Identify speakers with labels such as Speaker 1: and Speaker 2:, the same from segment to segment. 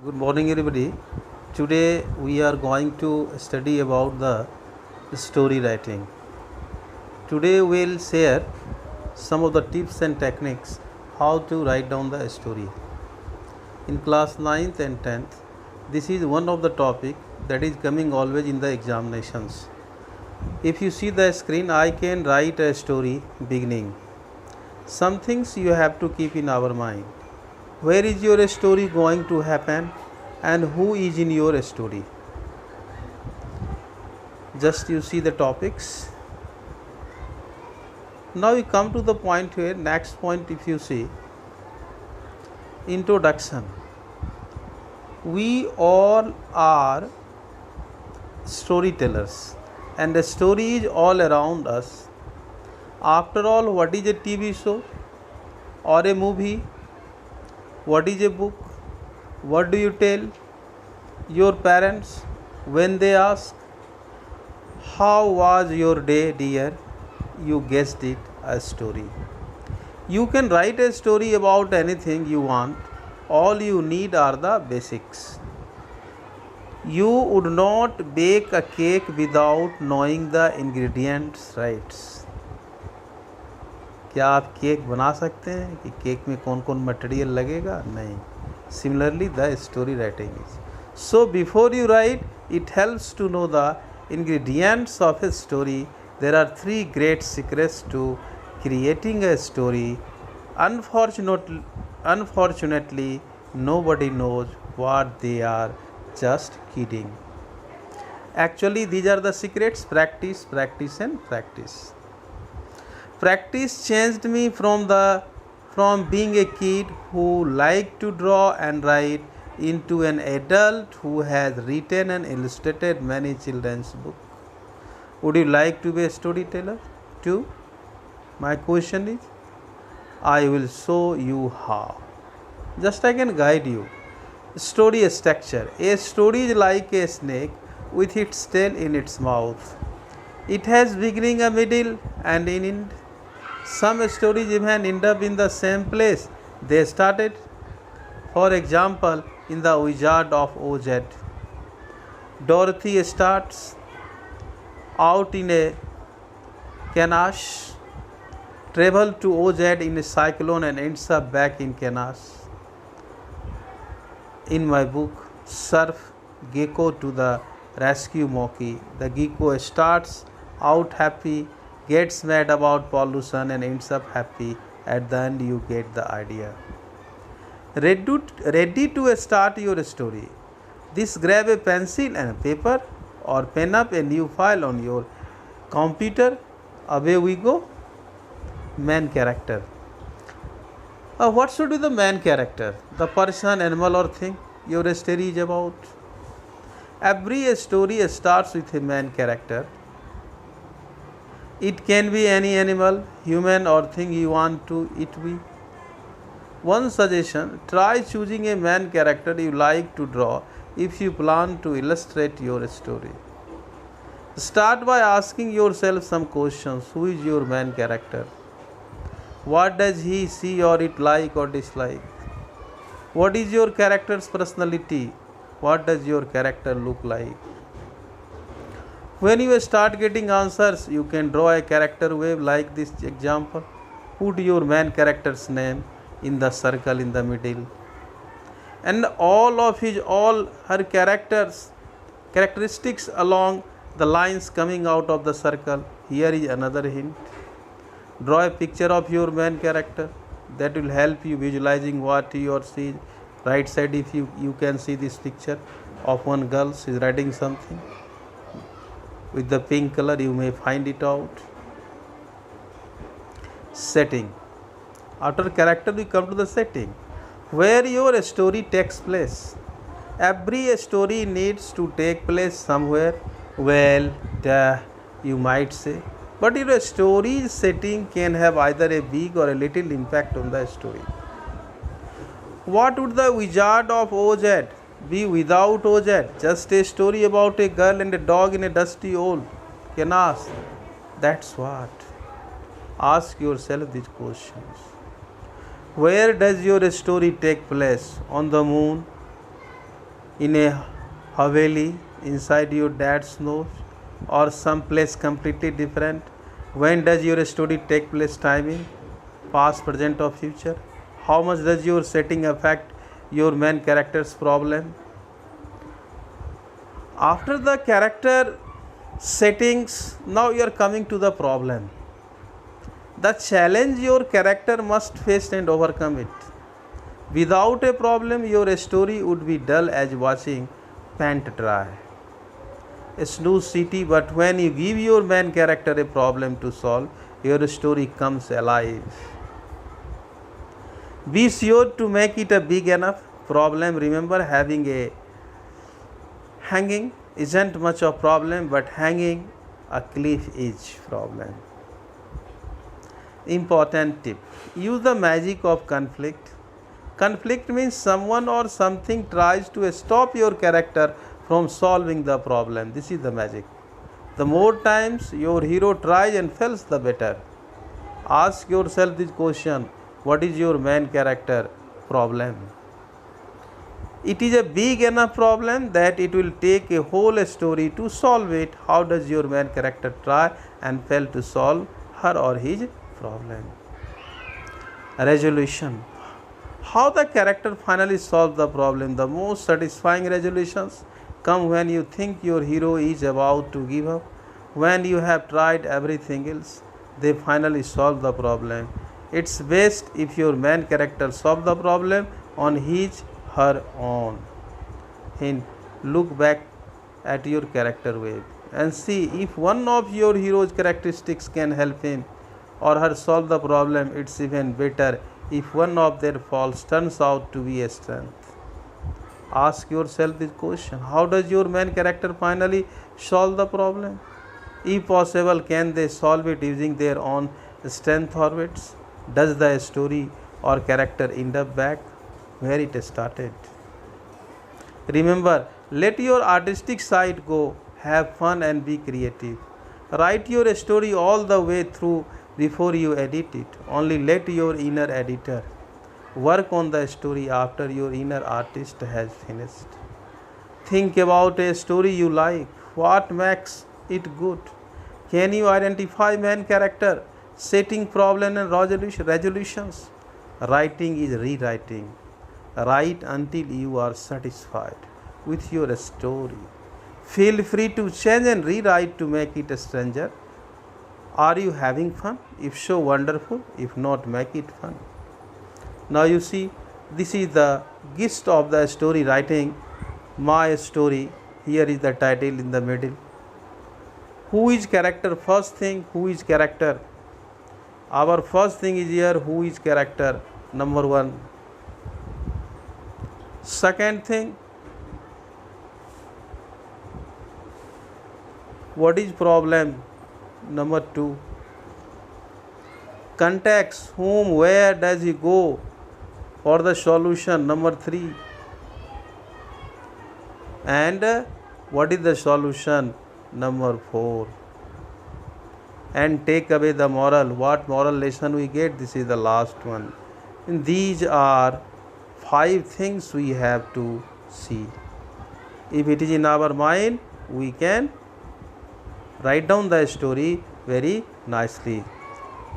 Speaker 1: Good morning, everybody. Today we are going to study about the story writing. Today we'll share some of the tips and techniques how to write down the story. In class 9th and 10th, this is one of the topic that is coming always in the examinations. If you see the screen, I can write a story beginning. Some things you have to keep in our mind. Where is your story going to happen and who is in your story? Just you see the topics. Now we come to the point here. Next point, if you see introduction. We all are storytellers and the story is all around us. After all, what is a TV show or a movie? What is a book? What do you tell your parents when they ask, how was your day, dear? You guessed it, a story. You can write a story about anything you want. All you need are the basics. You would not bake a cake without knowing the ingredients, right? क्या आप cake बना सकते हैं कि cake में कौन कौन material लगेगा? नहीं. Similarly, the story writing is. So before you write, it helps to know the ingredients of a story. There are three great secrets to creating a story. Unfortunately, nobody knows what they are. Just kidding. Actually, these are the secrets: practice, practice, and practice. Practice changed me from being a kid who liked to draw and write into an adult who has written and illustrated many children's books. Would you like to be a storyteller too? My question is, I will show you how. Just I can guide you. Story structure. A story is like a snake with its tail in its mouth. It has beginning, a middle, and an end. Some stories even end up in the same place they started. For example, in The Wizard of Oz, Dorothy starts out in a Kansas, travels to Oz in a cyclone and ends up back in Kansas. In my book, Surf Gecko to the Rescue Monkey, the gecko starts out happy, gets mad about pollution and ends up happy. At the end, you get the idea. Ready to start your story? This, grab a pencil and a paper or pen up a new file on your computer. Away we go. Main character. What should be the main character? The person, animal or thing your story is about. Every story starts with a main character. It can be any animal, human or thing you want it to be. One suggestion, try choosing a main character you like to draw if you plan to illustrate your story. Start by asking yourself some questions. Who is your main character? What does he, she or it like or dislike? What is your character's personality? What does your character look like? When you start getting answers, you can draw a character wave like this example. Put your main character's name in the circle in the middle. And all her characteristics along the lines coming out of the circle. Here is another hint. Draw a picture of your main character. That will help you visualizing what he or she is. Right side, if you can see this picture of one girl, she is writing something. With the pink color, you may find it out. Setting. After character, we come to the setting, where your story takes place. Every story needs to take place somewhere. Well, you might say. But your story setting can have either a big or a little impact on the story. What would The Wizard of Oz be without Oz? Just a story about a girl and a dog in a dusty old Kansas. That's what. Ask yourself these questions. Where does your story take place? On the moon, in a haveli inside your dad's nose, or some place completely different? When does your story take place? Timing, past, present, or future? How much does your setting affect your main character's problem? After the character settings, now you are coming to the problem. The challenge your character must face and overcome it. Without a problem, your story would be dull as watching paint dry. A snooze city, but when you give your main character a problem to solve, your story comes alive. Be sure to make it a big enough problem. Remember, having a hanging isn't much of a problem, but hanging a cliff is problem. Important tip: use the magic of conflict. Conflict means someone or something tries to stop your character from solving the problem. This is the magic. The more times your hero tries and fails, the better. Ask yourself this question: what is your main character problem? It is a big enough problem that it will take a whole story to solve it. How does your main character try and fail to solve her or his problem? Resolution: how the character finally solves the problem. The most satisfying resolutions come when you think your hero is about to give up. When you have tried everything else, they finally solve the problem. It's best if your main character solves the problem on his her own. Hint: look back at your character web and see if one of your hero's characteristics can help him or her solve the problem. It's even better if one of their faults turns out to be a strength. Ask yourself this question: how does your main character finally solve the problem? If possible, can they solve it using their own strength or wits? Does the story or character end up back where it started? Remember, let your artistic side go. Have fun and be creative. Write your story all the way through before you edit it. Only let your inner editor work on the story after your inner artist has finished. Think about a story you like. What makes it good? Can you identify main character, setting, problem, and resolutions? Writing is rewriting. Write until you are satisfied with your story. Feel free to change and rewrite to make it stranger. Are you having fun? If so, wonderful. If not, make it fun. Now you see, this is the gist of the story writing. My story. Here is the title in the middle. Who is character? First thing, who is character? Our first thing is here, who is character? Number one. Second thing, what is problem? Number two. Context: whom, where does he go for the solution? Number three. And what is the solution? Number four. And take away the moral. What moral lesson we get? This is the last one. And these are 5 things we have to see. If it is in our mind, we can write down the story very nicely.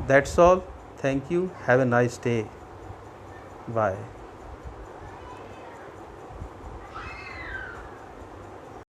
Speaker 1: That's all. Thank you. Have a nice day. Bye.